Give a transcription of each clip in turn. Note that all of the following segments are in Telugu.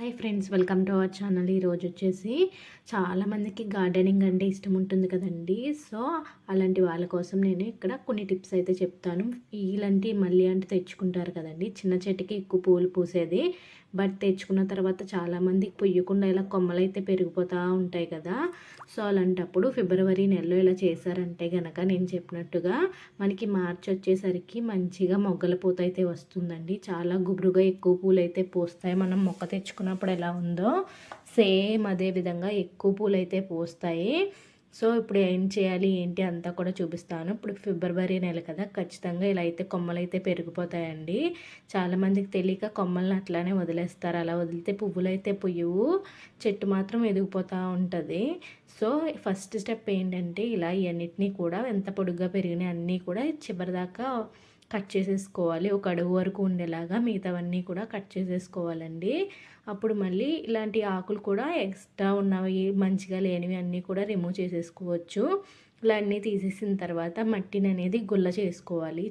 Hi friends, welcome to our channel. ఈరోజు వచ్చేసి చాలామందికి గార్డెనింగ్ అంటే ఇష్టం ఉంటుంది కదండి. సో అలాంటి వాళ్ళ కోసం నేను ఇక్కడ కొన్ని టిప్స్ అయితే చెప్తాను. ఇలాంటి మళ్ళీ అంటే తెచ్చుకుంటారు కదండి, చిన్న చెట్టుకి ఎక్కువ పూలు పూసేది. బట్ తెచ్చుకున్న తర్వాత చాలామందికి పొయ్యకుండా ఇలా కొమ్మలు అయితే పెరిగిపోతూ ఉంటాయి కదా. సో అలాంటప్పుడు ఫిబ్రవరి నెలలో ఇలా చేశారంటే కనుక నేను చెప్పినట్టుగా మనకి మార్చి వచ్చేసరికి మంచిగా మొగ్గల పూత అయితే వస్తుందండి. చాలా గుబురుగా ఎక్కువ పూలు అయితే పూస్తాయి. మనం మొక్క తెచ్చుకున్నప్పుడు ఎలా ఉందో సేమ్ అదే విధంగా ఎక్కువ పూలు అయితే పూస్తాయి. సో ఇప్పుడు ఏం చేయాలి ఏంటి అంతా కూడా చూపిస్తాను. ఇప్పుడు ఫిబ్రవరి నెల కదా, ఖచ్చితంగా ఇలా అయితే కొమ్మలు అయితే పెరిగిపోతాయండి. చాలామందికి తెలియక కొమ్మలను అట్లానే వదిలేస్తారు. అలా వదిలితే పువ్వులు అయితే పుయ్యవు, చెట్టు మాత్రం ఎదిగిపోతూ ఉంటుంది. సో ఫస్ట్ స్టెప్ ఏంటంటే ఇలా ఇవన్నిటినీ కూడా ఎంత పొడుగ్గా పెరిగినాయి అన్నీ కూడా చివరిదాకా కట్ చేసేసుకోవాలి. ఒక అడుగు వరకు ఉండేలాగా మిగతావన్నీ కూడా కట్ చేసేసుకోవాలండి. అప్పుడు మళ్ళీ ఇలాంటి ఆకులు కూడా ఎక్స్ట్రా ఉన్నవి మంచిగా లేనివి అన్నీ కూడా రిమూవ్ చేసేసుకోవచ్చు. ఇలా అన్నీ తీసేసిన తర్వాత మట్టిని అనేది గుల్ల చేసుకోవాలి.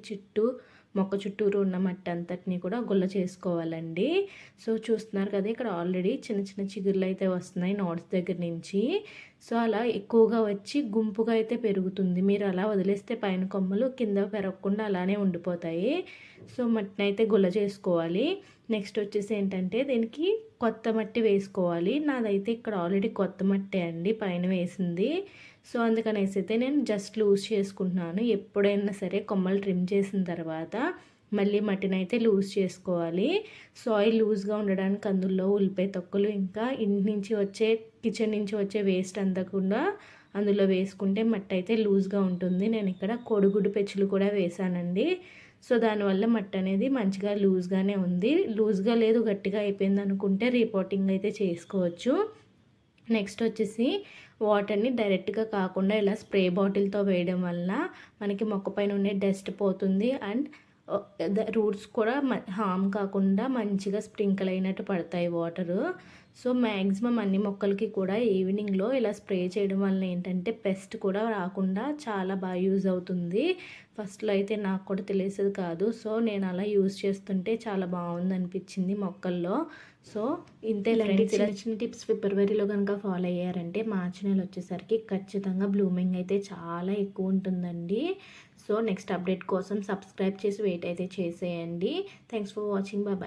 మొక్క చుట్టూరు ఉన్న మట్టి అంతటినీ కూడా గుల్ల చేసుకోవాలండి. సో చూస్తున్నారు కదా, ఇక్కడ ఆల్రెడీ చిన్న చిన్న చిగుర్లు అయితే వస్తున్నాయి నోట్స్ దగ్గర నుంచి. సో అలా ఎక్కువగా వచ్చి గుంపుగా అయితే పెరుగుతుంది. మీరు అలా వదిలేస్తే పైన కొమ్మలు కింద పెరగకుండా అలానే ఉండిపోతాయి. సో మట్టిని అయితే గుల్ల చేసుకోవాలి. నెక్స్ట్ వచ్చేసి ఏంటంటే దీనికి కొత్త మట్టి వేసుకోవాలి. నాదైతే ఇక్కడ ఆల్రెడీ కొత్త మట్టి అండి పైన వేసింది. సో అందుకనేసి అయితే నేను జస్ట్ లూజ్ చేసుకుంటున్నాను. ఎప్పుడైనా సరే కొమ్మలు ట్రిమ్ చేసిన తర్వాత మళ్ళీ మట్టిని అయితే లూజ్ చేసుకోవాలి. సాయిల్ లూజ్గా ఉండడానికి అందులో ఉల్లిపాయ తొక్కలు ఇంకా ఇంటి నుంచి వచ్చే కిచెన్ నుంచి వచ్చే వేస్ట్ అంతా కూడా అందులో వేసుకుంటే మట్టి అయితే లూజ్గా ఉంటుంది. నేను ఇక్కడ కోడిగుడ్డు పెచ్చులు కూడా వేసానండి. సో దానివల్ల మట్టి అనేది మంచిగా లూజ్గానే ఉంది. లూజ్గా లేదు గట్టిగా అయిపోయింది అనుకుంటే రీపోటింగ్ అయితే చేసుకోవచ్చు. నెక్స్ట్ వచ్చేసి వాటర్ని డైరెక్ట్గా కాకుండా ఇలా స్ప్రే బాటిల్తో వేయడం వల్ల మనకి మొక్క పైన ఉండే డస్ట్ పోతుంది. అండ్ రూట్స్ కూడా హామ్ కాకుండా మంచిగా స్ప్రింకిల్ అయినట్టు పడతాయి వాటరు. సో మ్యాక్సిమం అన్ని మొక్కలకి కూడా ఈవినింగ్లో ఇలా స్ప్రే చేయడం వల్ల ఏంటంటే పెస్ట్ కూడా రాకుండా చాలా బాగా యూజ్ అవుతుంది. ఫస్ట్లో అయితే నాకు కూడా తెలిసేది కాదు. సో నేను అలా యూజ్ చేస్తుంటే చాలా బాగుంది అనిపించింది మొక్కల్లో. సో ఇంతే ఫ్రెండ్స్, ఇలా చిన్న టిప్స్ ఫిబ్రవరిలో కనుక ఫాలో అయ్యారంటే మార్చి నెల వచ్చేసరికి ఖచ్చితంగా బ్లూమింగ్ అయితే చాలా ఎక్కువ ఉంటుందండి. సో నెక్స్ట్ అప్డేట్ కోసం సబ్స్క్రైబ్ చేసి వెయిట్ అయితే చేసేయండి. Thanks for watching. బాయ్.